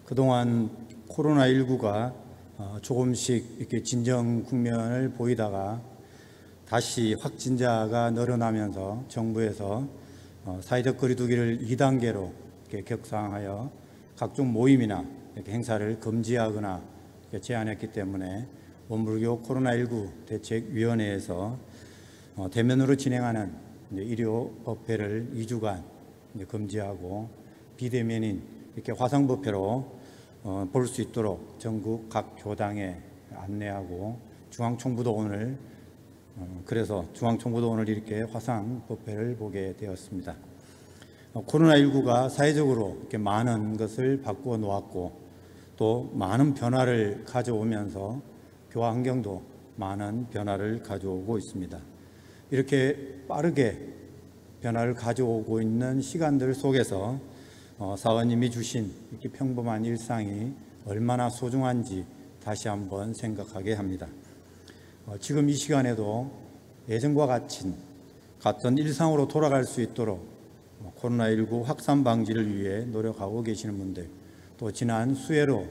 그동안 코로나19가 조금씩 이렇게 진정 국면을 보이다가 다시 확진자가 늘어나면서 정부에서 사회적 거리두기를 2단계로 이렇게 격상하여 각종 모임이나 이렇게 행사를 금지하거나 이렇게 제한했기 때문에 원불교 코로나19 대책위원회에서 대면으로 진행하는 일요 법회를 2주간 금지하고 비대면인 이렇게 화상법회로 볼 수 있도록 전국 각 교당에 안내하고 중앙총부도 오늘 이렇게 화상법회를 보게 되었습니다. 코로나19가 사회적으로 이렇게 많은 것을 바꾸어 놓았고 또 많은 변화를 가져오면서 교화 환경도 많은 변화를 가져오고 있습니다. 이렇게 빠르게 변화를 가져오고 있는 시간들 속에서 사원님이 주신 이렇게 평범한 일상이 얼마나 소중한지 다시 한번 생각하게 합니다. 지금 이 시간에도 예전과 같은 일상으로 돌아갈 수 있도록 코로나19 확산 방지를 위해 노력하고 계시는 분들, 또 지난 수해로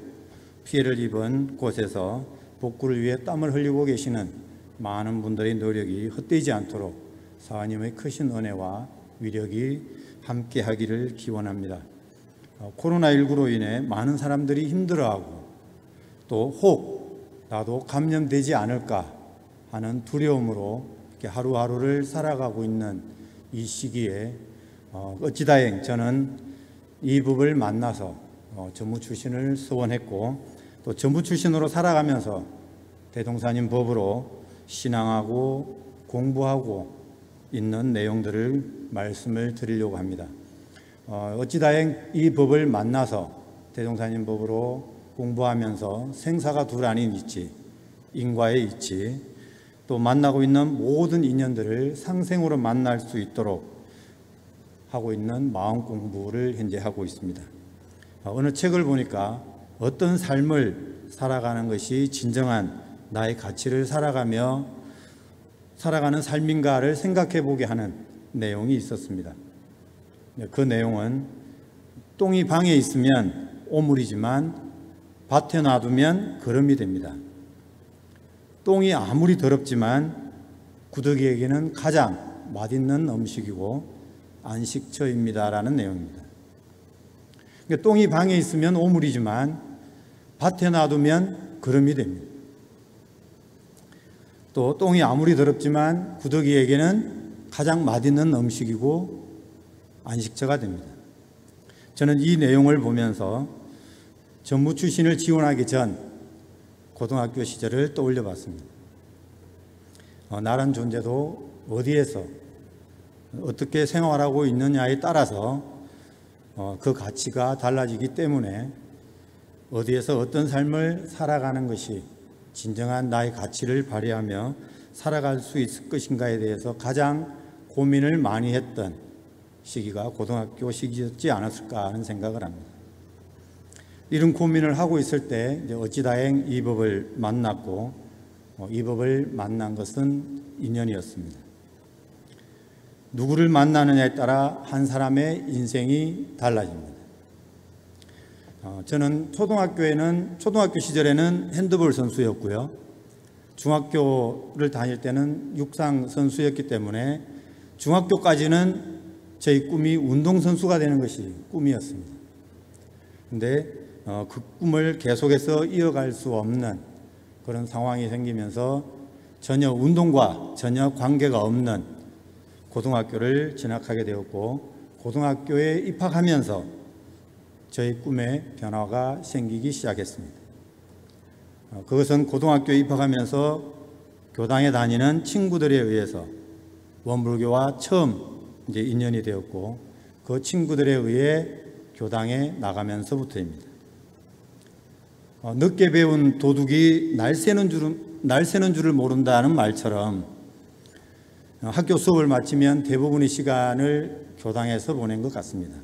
피해를 입은 곳에서 복구를 위해 땀을 흘리고 계시는 많은 분들의 노력이 헛되지 않도록 사원님의 크신 은혜와 위력이 함께하기를 기원합니다. 코로나19로 인해 많은 사람들이 힘들어하고 또 혹 나도 감염되지 않을까 하는 두려움으로 이렇게 하루하루를 살아가고 있는 이 시기에 어찌다행 저는 이 법을 만나서 전무 출신을 서원했고 또 전무 출신으로 살아가면서 대동사님 법으로 신앙하고 공부하고 있는 내용들을 말씀을 드리려고 합니다. 어찌다행 이 법을 만나서 대동사님 법으로 공부하면서 생사가 둘 아닌 이치, 인과의 이치, 또 만나고 있는 모든 인연들을 상생으로 만날 수 있도록 하고 있는 마음 공부를 현재 하고 있습니다. 어느 책을 보니까 어떤 삶을 살아가는 것이 진정한 나의 가치를 살아가며 살아가는 삶인가를 생각해 보게 하는 내용이 있었습니다. 그 내용은 똥이 방에 있으면 오물이지만 밭에 놔두면 거름이 됩니다. 똥이 아무리 더럽지만 구더기에게는 가장 맛있는 음식이고 안식처입니다라는 내용입니다. 그러니까 똥이 방에 있으면 오물이지만 밭에 놔두면 거름이 됩니다. 또 똥이 아무리 더럽지만 구더기에게는 가장 맛있는 음식이고 안식처가 됩니다. 저는 이 내용을 보면서 전무 출신을 지원하기 전 고등학교 시절을 떠올려 봤습니다. 나란 존재도 어디에서 어떻게 생활하고 있느냐에 따라서 그 가치가 달라지기 때문에 어디에서 어떤 삶을 살아가는 것이 진정한 나의 가치를 발휘하며 살아갈 수 있을 것인가에 대해서 가장 고민을 많이 했던 시기가 고등학교 시기였지 않았을까 하는 생각을 합니다. 이런 고민을 하고 있을 때 어찌다행 이 법을 만났고 이 법을 만난 것은 인연이었습니다. 누구를 만나느냐에 따라 한 사람의 인생이 달라집니다. 저는 초등학교 시절에는 핸드볼 선수였고요. 중학교를 다닐 때는 육상 선수였기 때문에 중학교까지는 저희 꿈이 운동선수가 되는 것이 꿈이었습니다. 그런데 그 꿈을 계속해서 이어갈 수 없는 그런 상황이 생기면서 전혀 운동과 전혀 관계가 없는 고등학교를 진학하게 되었고 고등학교에 입학하면서 저희 꿈에 변화가 생기기 시작했습니다. 그것은 고등학교에 입학하면서 교당에 다니는 친구들에 의해서 원불교와 처음 인연이 되었고 그 친구들에 의해 교당에 나가면서부터입니다. 늦게 배운 도둑이 날 새는 줄을 모른다는 말처럼 학교 수업을 마치면 대부분의 시간을 교당에서 보낸 것 같습니다.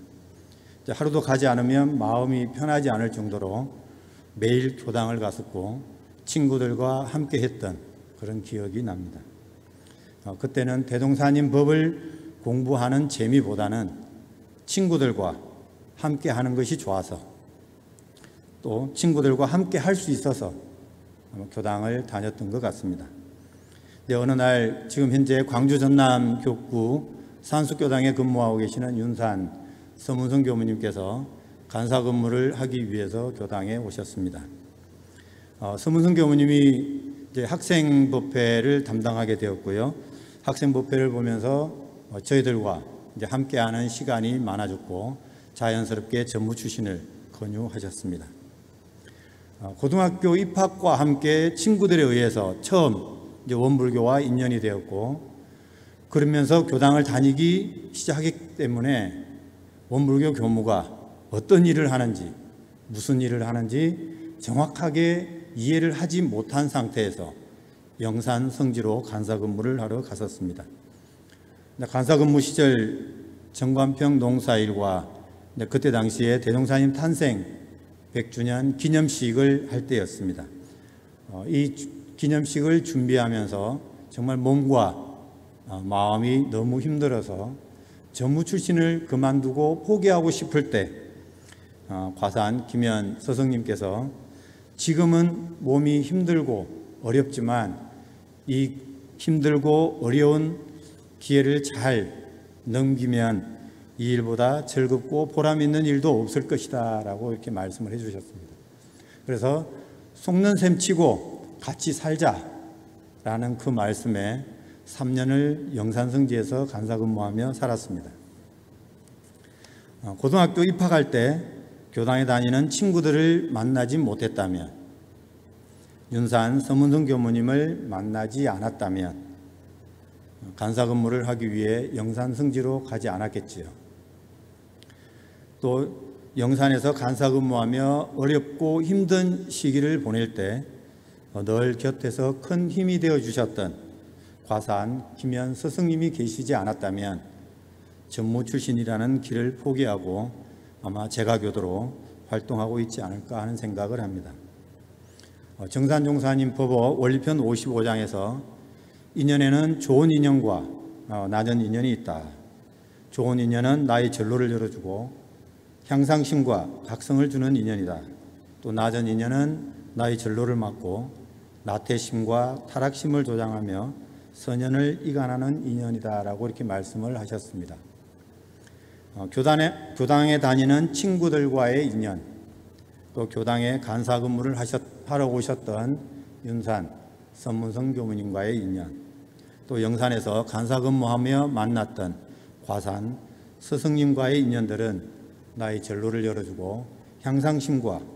하루도 가지 않으면 마음이 편하지 않을 정도로 매일 교당을 갔었고 친구들과 함께 했던 그런 기억이 납니다. 그때는 대동사님 법을 공부하는 재미보다는 친구들과 함께 하는 것이 좋아서 또 친구들과 함께 할 수 있어서 교당을 다녔던 것 같습니다. 어느 날 지금 현재 광주 전남 교구 산수교당에 근무하고 계시는 윤산 서문성 교무님께서 간사 근무를 하기 위해서 교당에 오셨습니다. 서문성 교무님이 이제 학생법회를 담당하게 되었고요. 학생법회를 보면서 저희들과 이제 함께하는 시간이 많아졌고 자연스럽게 전무 출신을 권유하셨습니다. 고등학교 입학과 함께 친구들에 의해서 처음 이제 원불교와 인연이 되었고, 그러면서 교당을 다니기 시작하기 때문에 원불교 교무가 어떤 일을 하는지, 무슨 일을 하는지 정확하게 이해를 하지 못한 상태에서 영산 성지로 간사 근무를 하러 갔었습니다. 간사 근무 시절 정관평 농사일과 그때 당시에 대종사님 탄생 100주년 기념식을 할 때였습니다. 이 기념식을 준비하면서 정말 몸과 마음이 너무 힘들어서 전무 출신을 그만두고 포기하고 싶을 때 과산 김현 서성님께서 지금은 몸이 힘들고 어렵지만 이 힘들고 어려운 기회를 잘 넘기면 이 일보다 즐겁고 보람 있는 일도 없을 것이다 라고 이렇게 말씀을 해 주셨습니다. 그래서 속는 셈 치고 같이 살자라는 그 말씀에 3년을 영산성지에서 간사 근무하며 살았습니다. 고등학교 입학할 때 교당에 다니는 친구들을 만나지 못했다면, 윤산 서문성 교무님을 만나지 않았다면 간사 근무를 하기 위해 영산성지로 가지 않았겠지요. 또 영산에서 간사 근무하며 어렵고 힘든 시기를 보낼 때 늘 곁에서 큰 힘이 되어 주셨던 과산 김현 스승님이 계시지 않았다면 전무 출신이라는 길을 포기하고 아마 제가교도로 활동하고 있지 않을까 하는 생각을 합니다. 정산종사님 법어 원리편 55장에서 인연에는 좋은 인연과 낮은 인연이 있다. 좋은 인연은 나의 전로를 열어주고 향상심과 각성을 주는 인연이다. 또 낮은 인연은 나의 전로를 막고 나태심과 타락심을 조장하며 선연을 이간하는 인연이다라고 이렇게 말씀을 하셨습니다. 교당에 다니는 친구들과의 인연, 또 교당에 간사 근무를 하러 오셨던 윤산 서문성 교무님과의 인연, 또 영산에서 간사 근무하며 만났던 과산 스승님과의 인연들은 나의 전로를 열어주고 향상심과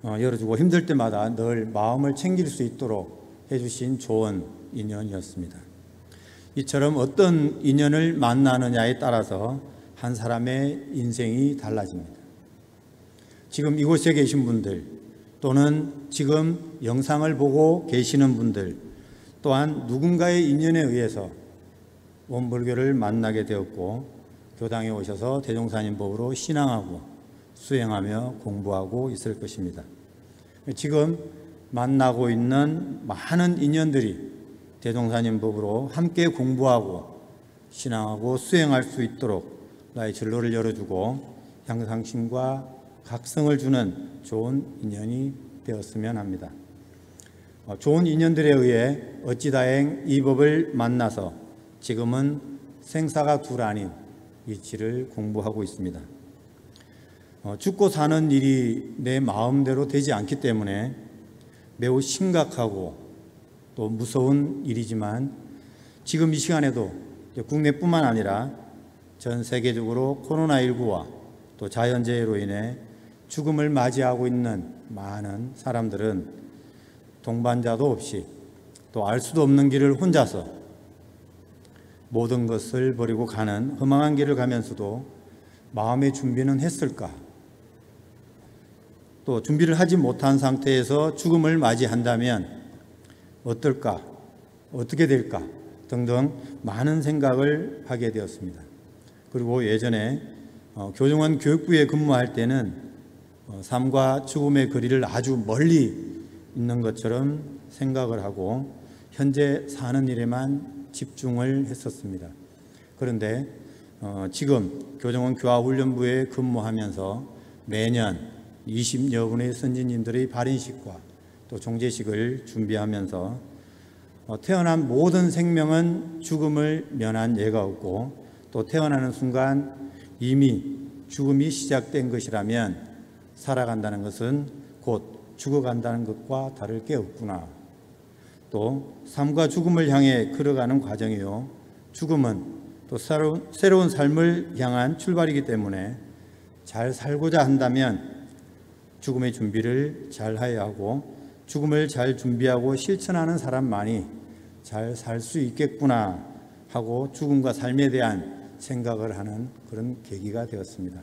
열어주고 힘들 때마다 늘 마음을 챙길 수 있도록 해주신 좋은 인연이었습니다. 이처럼 어떤 인연을 만나느냐에 따라서 한 사람의 인생이 달라집니다. 지금 이곳에 계신 분들, 또는 지금 영상을 보고 계시는 분들 또한 누군가의 인연에 의해서 원불교를 만나게 되었고 교당에 오셔서 대종사님 법으로 신앙하고 수행하며 공부하고 있을 것입니다. 지금 만나고 있는 많은 인연들이 대종사님 법으로 함께 공부하고 신앙하고 수행할 수 있도록 나의 진로를 열어주고 향상심과 각성을 주는 좋은 인연이 되었으면 합니다. 좋은 인연들에 의해 어찌다행 이 법을 만나서 지금은 생사가 둘 아닌 이치를 공부하고 있습니다. 죽고 사는 일이 내 마음대로 되지 않기 때문에 매우 심각하고 또 무서운 일이지만 지금 이 시간에도 국내뿐만 아니라 전 세계적으로 코로나19와 또 자연재해로 인해 죽음을 맞이하고 있는 많은 사람들은 동반자도 없이 또 알 수도 없는 길을 혼자서 모든 것을 버리고 가는 험한 길을 가면서도 마음의 준비는 했을까? 또 준비를 하지 못한 상태에서 죽음을 맞이한다면 어떨까? 어떻게 될까? 등등 많은 생각을 하게 되었습니다. 그리고 예전에 교정원 교육부에 근무할 때는 삶과 죽음의 거리를 아주 멀리 있는 것처럼 생각을 하고 현재 사는 일에만 집중을 했었습니다. 그런데 지금 교정원 교화훈련부에 근무하면서 매년 20여 분의 선지님들의 발인식과 또 종제식을 준비하면서 태어난 모든 생명은 죽음을 면한 예가 없고 또 태어나는 순간 이미 죽음이 시작된 것이라면 살아간다는 것은 곧 죽어간다는 것과 다를 게 없구나. 또 삶과 죽음을 향해 걸어가는 과정이요, 죽음은 또 새로운 삶을 향한 출발이기 때문에 잘 살고자 한다면 죽음의 준비를 잘 해야 하고 죽음을 잘 준비하고 실천하는 사람만이 잘 살 수 있겠구나 하고 죽음과 삶에 대한 생각을 하는 그런 계기가 되었습니다.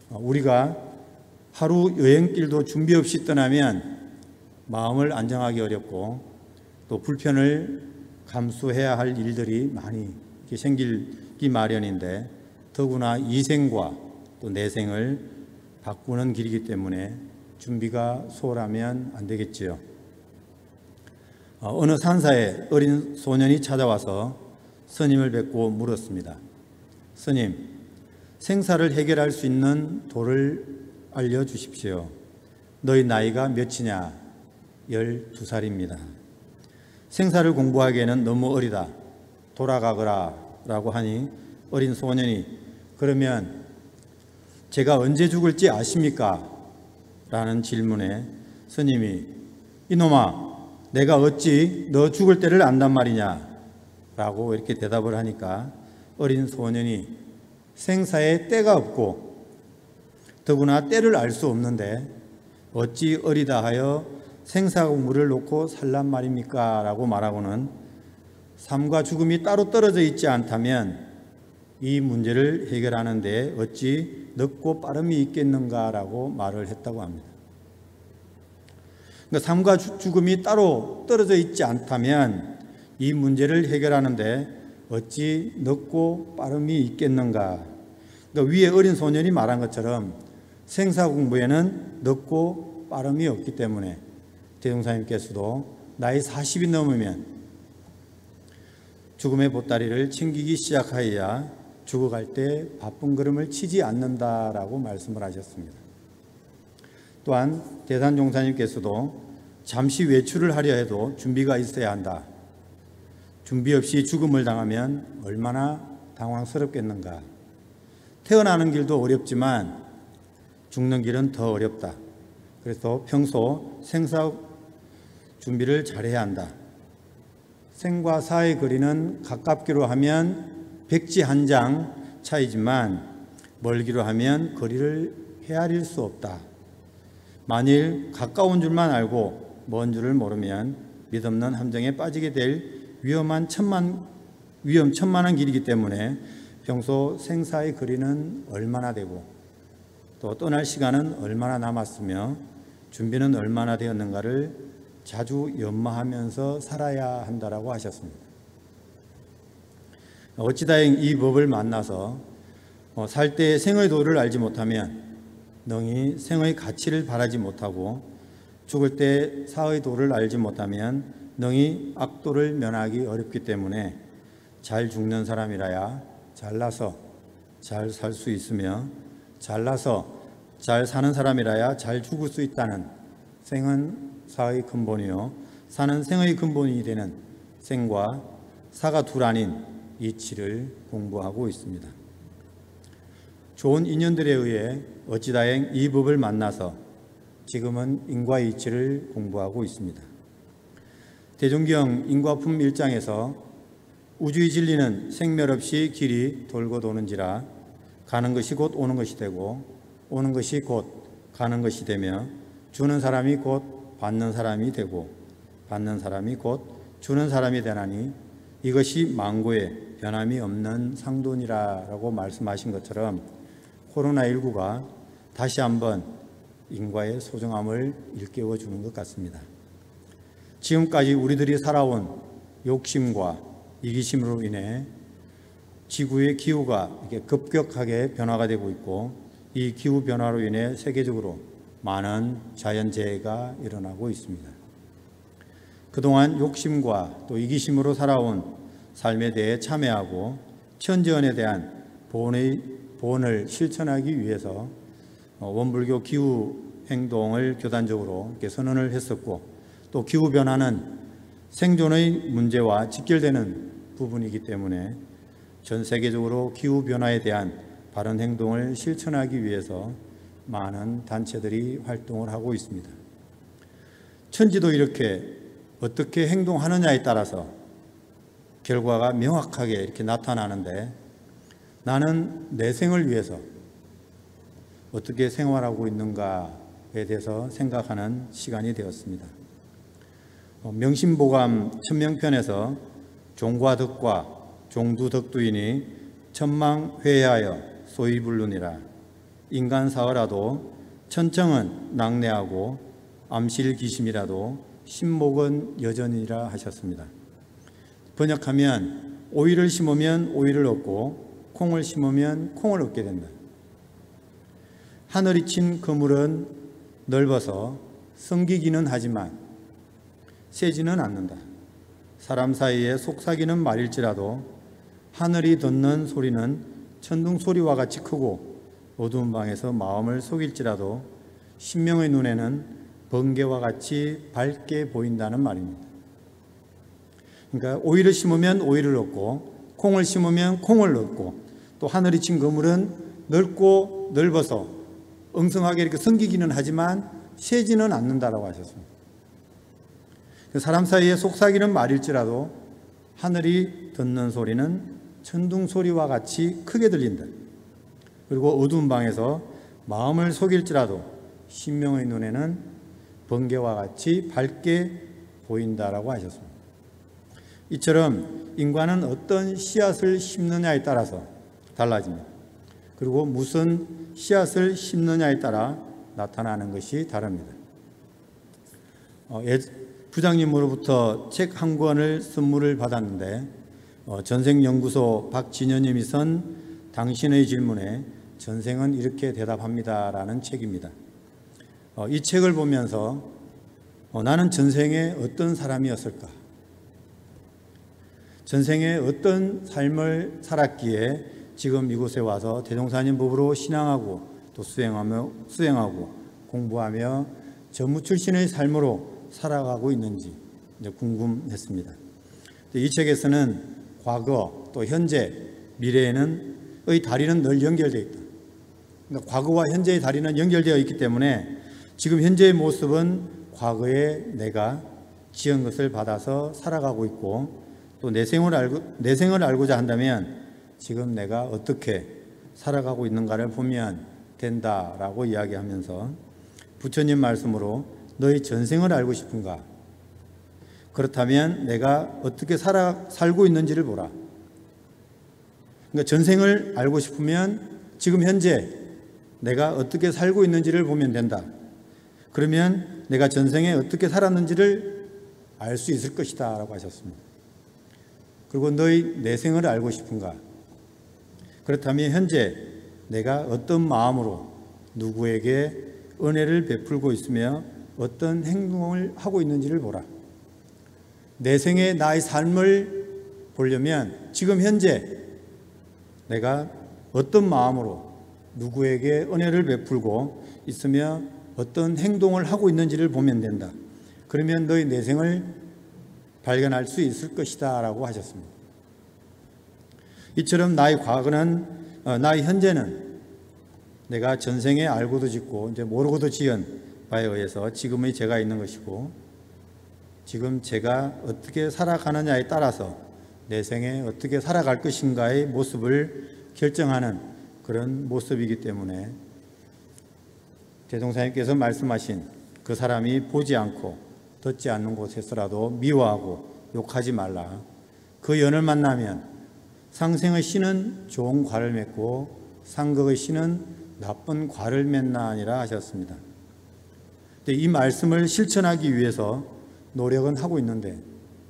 우리가 하루 여행길도 준비 없이 떠나면 마음을 안정하기 어렵고 또 불편을 감수해야 할 일들이 많이 생기기 마련인데 더구나 이 생과 또 내 생을 바꾸는 길이기 때문에 준비가 소홀하면 안 되겠지요. 어느 산사에 어린 소년이 찾아와서 스님을 뵙고 물었습니다. 스님, 생사를 해결할 수 있는 도를 알려주십시오. 너희 나이가 몇이냐? 12살입니다. 생사를 공부하기에는 너무 어리다. 돌아가거라 라고 하니 어린 소년이 그러면 제가 언제 죽을지 아십니까? 라는 질문에 스님이 이놈아, 내가 어찌 너 죽을 때를 안단 말이냐? 라고 이렇게 대답을 하니까 어린 소년이 생사에 때가 없고 더구나 때를 알 수 없는데 어찌 어리다 하여 생사 공부를 놓고 살란 말입니까? 라고 말하고는 삶과 죽음이 따로 떨어져 있지 않다면 이 문제를 해결하는 데 어찌 늦고 빠름이 있겠는가 라고 말을 했다고 합니다. 그러니까 삶과 죽음이 따로 떨어져 있지 않다면 이 문제를 해결하는데 어찌 늦고 빠름이 있겠는가. 그러니까 위에 어린 소년이 말한 것처럼 생사 공부에는 늦고 빠름이 없기 때문에 대종사님께서도 나이 40이 넘으면 죽음의 보따리를 챙기기 시작하여야 죽어갈 때 바쁜 걸음을 치지 않는다라고 말씀을 하셨습니다. 또한 대산종사님께서도 잠시 외출을 하려 해도 준비가 있어야 한다. 준비 없이 죽음을 당하면 얼마나 당황스럽겠는가. 태어나는 길도 어렵지만 죽는 길은 더 어렵다. 그래서 평소 생사 준비를 잘해야 한다. 생과 사의 거리는 가깝기로 하면 백지 한 장 차이지만 멀기로 하면 거리를 헤아릴 수 없다. 만일 가까운 줄만 알고 먼 줄을 모르면 믿없는 함정에 빠지게 될 위험천만한 길이기 때문에 평소 생사의 거리는 얼마나 되고 또 떠날 시간은 얼마나 남았으며 준비는 얼마나 되었는가를 자주 연마하면서 살아야 한다라고 하셨습니다. 어찌다행 이 법을 만나서 살 때 생의 도를 알지 못하면 능히 생의 가치를 바라지 못하고 죽을 때 사의 도를 알지 못하면 능히 악도를 면하기 어렵기 때문에 잘 죽는 사람이라야 잘나서 잘 살 수 있으며 잘나서 잘 사는 사람이라야 잘 죽을 수 있다는 생은 사의 근본이요 사는 생의 근본이 되는 생과 사가 둘 아닌 이치를 공부하고 있습니다. 좋은 인연들에 의해 어찌다행 이 법을 만나서 지금은 인과 이치를 공부하고 있습니다. 대종경 인과품 1장에서 우주의 진리는 생멸 없이 길이 돌고 도는지라 가는 것이 곧 오는 것이 되고 오는 것이 곧 가는 것이 되며 주는 사람이 곧 받는 사람이 되고 받는 사람이 곧 주는 사람이 되나니 이것이 만고의 변함이 없는 상돈이라고 말씀하신 것처럼 코로나19가 다시 한번 인과의 소중함을 일깨워 주는 것 같습니다. 지금까지 우리들이 살아온 욕심과 이기심으로 인해 지구의 기후가 이렇게 급격하게 변화가 되고 있고 이 기후 변화로 인해 세계적으로 많은 자연재해가 일어나고 있습니다. 그동안 욕심과 또 이기심으로 살아온 삶에 대해 참회하고 천지연에 대한 보온을 실천하기 위해서 원불교 기후 행동을 교단적으로 이렇게 선언을 했었고, 또 기후 변화는 생존의 문제와 직결되는 부분이기 때문에 전 세계적으로 기후 변화에 대한 바른 행동을 실천하기 위해서 많은 단체들이 활동을 하고 있습니다. 천지도 이렇게 어떻게 행동하느냐에 따라서 결과가 명확하게 이렇게 나타나는데, 나는 내 생을 위해서 어떻게 생활하고 있는가에 대해서 생각하는 시간이 되었습니다. 명심보감 천명편에서 종과 덕과 종두덕두이니 천망회하여 소이불륜이라. 인간사어라도 천청은 낙내하고 암실기심이라도 신목은 여전이라 하셨습니다. 번역하면 오이를 심으면 오이를 얻고 콩을 심으면 콩을 얻게 된다. 하늘이 친 그물은 넓어서 성기기는 하지만 세지는 않는다. 사람 사이에 속삭이는 말일지라도 하늘이 듣는 소리는 천둥 소리와 같이 크고 어두운 방에서 마음을 속일지라도 신명의 눈에는 번개와 같이 밝게 보인다는 말입니다. 그러니까 오이를 심으면 오이를 얻고 콩을 심으면 콩을 얻고, 또 하늘이 친 그물은 넓고 넓어서 엉성하게 이렇게 성기기는 하지만 세지는 않는다라고 하셨습니다. 사람 사이에 속삭이는 말일지라도 하늘이 듣는 소리는 천둥 소리와 같이 크게 들린다. 그리고 어두운 방에서 마음을 속일지라도 신명의 눈에는 번개와 같이 밝게 보인다라고 하셨습니다. 이처럼 인간은 어떤 씨앗을 심느냐에 따라서 달라집니다. 그리고 무슨 씨앗을 심느냐에 따라 나타나는 것이 다릅니다. 부장님으로부터 책 한 권을 선물을 받았는데, 전생연구소 박진현님이 쓴 당신의 질문에 전생은 이렇게 대답합니다라는 책입니다. 이 책을 보면서 나는 전생에 어떤 사람이었을까? 전생에 어떤 삶을 살았기에 지금 이곳에 와서 대종사님 법으로 신앙하고 또 수행하고 공부하며 전무 출신의 삶으로 살아가고 있는지 궁금했습니다. 이 책에서는 과거 또 현재 미래에는 의 다리는 늘 연결되어 있다. 그러니까 과거와 현재의 다리는 연결되어 있기 때문에 지금 현재의 모습은 과거에 내가 지은 것을 받아서 살아가고 있고, 또 내 생을 알고자 한다면 지금 내가 어떻게 살아가고 있는가를 보면 된다라고 이야기하면서 부처님 말씀으로 너희 전생을 알고 싶은가? 그렇다면 내가 어떻게 살고 있는지를 보라. 그러니까 전생을 알고 싶으면 지금 현재 내가 어떻게 살고 있는지를 보면 된다. 그러면 내가 전생에 어떻게 살았는지를 알 수 있을 것이다 라고 하셨습니다. 그리고 너희 내생을 알고 싶은가? 그렇다면 현재 내가 어떤 마음으로 누구에게 은혜를 베풀고 있으며 어떤 행동을 하고 있는지를 보라. 내생의 나의 삶을 보려면 지금 현재 내가 어떤 마음으로 누구에게 은혜를 베풀고 있으며 어떤 행동을 하고 있는지를 보면 된다. 그러면 너희 내생을 발견할 수 있을 것이다 라고 하셨습니다. 이처럼 나의 과거는 나의 현재는 내가 전생에 알고도 짓고 이제 모르고도 지은 바에 의해서 지금의 제가 있는 것이고, 지금 제가 어떻게 살아가느냐에 따라서 내 생에 어떻게 살아갈 것인가의 모습을 결정하는 그런 모습이기 때문에 대종사님께서 말씀하신 그 사람이 보지 않고 듣지 않는 곳에서라도 미워하고 욕하지 말라. 그 연을 만나면 상생의 씨는 좋은 과를 맺고 상극의 씨는 나쁜 과를 맺나니라 하셨습니다. 이 말씀을 실천하기 위해서 노력은 하고 있는데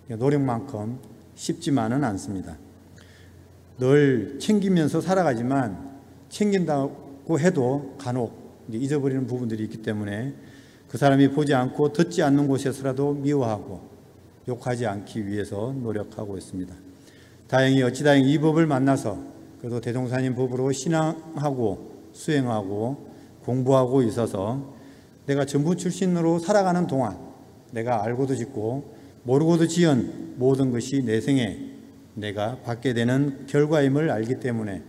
노력만큼 쉽지만은 않습니다. 늘 챙기면서 살아가지만 챙긴다고 해도 간혹 잊어버리는 부분들이 있기 때문에 그 사람이 보지 않고 듣지 않는 곳에서라도 미워하고 욕하지 않기 위해서 노력하고 있습니다. 다행히 어찌다행히 이 법을 만나서 그래도 대종사님 법으로 신앙하고 수행하고 공부하고 있어서 내가 전부 출신으로 살아가는 동안 내가 알고도 짓고 모르고도 지은 모든 것이 내 생에 내가 받게 되는 결과임을 알기 때문에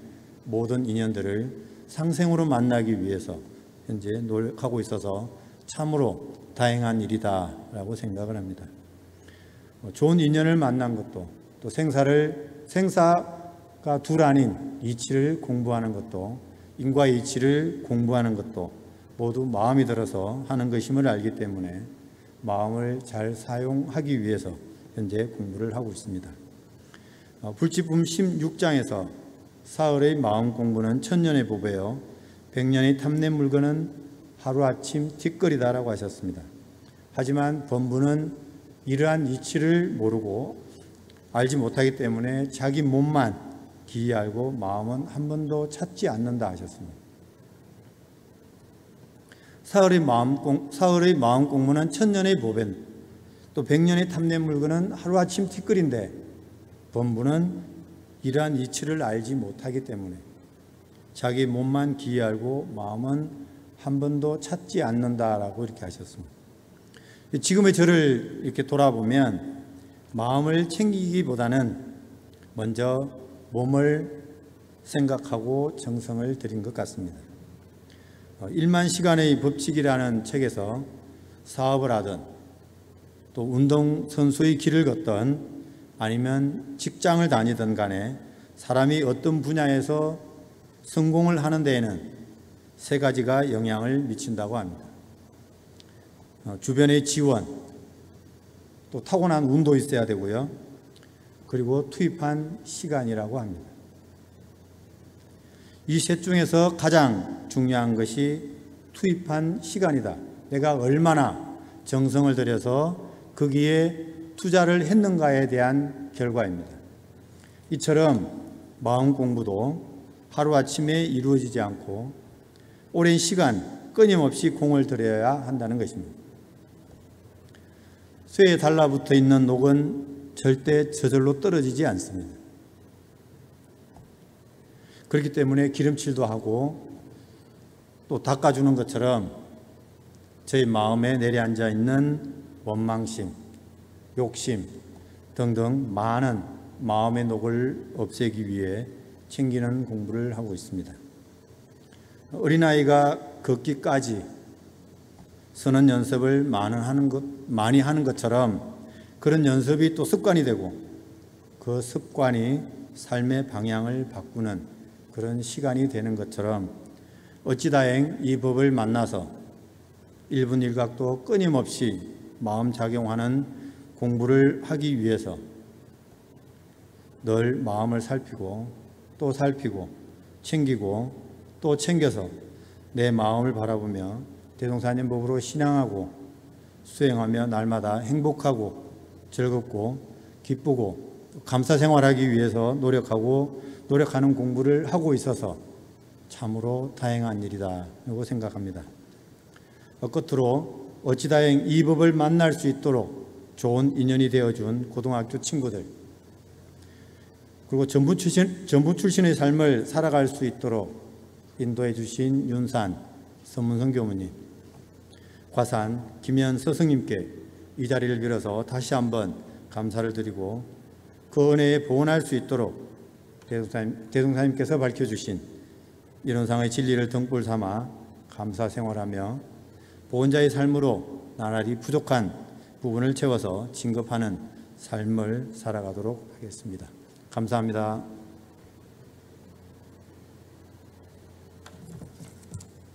모든 인연들을 상생으로 만나기 위해서 현재 노력하고 있어서 참으로 다행한 일이다 라고 생각을 합니다. 좋은 인연을 만난 것도, 또 생사가 둘 아닌 이치를 공부하는 것도, 인과 이치를 공부하는 것도 모두 마음이 들어서 하는 것임을 알기 때문에 마음을 잘 사용하기 위해서 현재 공부를 하고 있습니다. 불치품 16장에서 사흘의 마음 공부는 천년의 보배요 백년의 탐내 물건은 하루아침 티끌이다라고 하셨습니다. 하지만 범부는 이러한 이치를 모르고 알지 못하기 때문에 자기 몸만 기이 알고 마음은 한 번도 찾지 않는다 하셨습니다. 사흘의 마음 공부는 천년의 보배, 또 백년의 탐내 물건은 하루아침 티끌인데 범부는 이러한 이치를 알지 못하기 때문에 자기 몸만 기이 알고 마음은 한 번도 찾지 않는다라고 이렇게 하셨습니다. 지금의 저를 이렇게 돌아보면 마음을 챙기기보다는 먼저 몸을 생각하고 정성을 들인 것 같습니다. 1만 시간의 법칙이라는 책에서 사업을 하든 또 운동선수의 길을 걷든 아니면 직장을 다니든 간에 사람이 어떤 분야에서 성공을 하는 데에는 세 가지가 영향을 미친다고 합니다. 주변의 지원, 또 타고난 운도 있어야 되고요. 그리고 투입한 시간이라고 합니다. 이 셋 중에서 가장 중요한 것이 투입한 시간이다. 내가 얼마나 정성을 들여서 거기에 투자를 했는가에 대한 결과입니다. 이처럼 마음 공부도 하루아침에 이루어지지 않고 오랜 시간 끊임없이 공을 들여야 한다는 것입니다. 쇠에 달라붙어 있는 녹은 절대 저절로 떨어지지 않습니다. 그렇기 때문에 기름칠도 하고 또 닦아주는 것처럼 저희 마음에 내려앉아 있는 원망심, 욕심 등등 많은 마음의 녹을 없애기 위해 챙기는 공부를 하고 있습니다. 어린아이가 걷기까지 서는 연습을 많이 하는 것처럼 그런 연습이 또 습관이 되고 그 습관이 삶의 방향을 바꾸는 그런 시간이 되는 것처럼 어찌다행 이 법을 만나서 1분 1각도 끊임없이 마음 작용하는 공부를 하기 위해서 늘 마음을 살피고 또 살피고 챙기고 또 챙겨서 내 마음을 바라보며 대동사님 법으로 신앙하고 수행하며 날마다 행복하고 즐겁고 기쁘고 감사 생활하기 위해서 노력하는 공부를 하고 있어서 참으로 다행한 일이라고 생각합니다. 끝으로 어찌다행 이 법을 만날 수 있도록 좋은 인연이 되어준 고등학교 친구들, 그리고 전부 출신의 삶을 살아갈 수 있도록 인도해 주신 윤산 선문성 교무님, 과산 김현 스승님께 이 자리를 빌어서 다시 한번 감사를 드리고 그 은혜에 보원할 수 있도록 대동사님께서 밝혀주신 이론상의 진리를 등불 삼아 감사 생활하며 보원자의 삶으로 나날이 부족한 부분을 채워서 진급하는 삶을 살아가도록 하겠습니다. 감사합니다.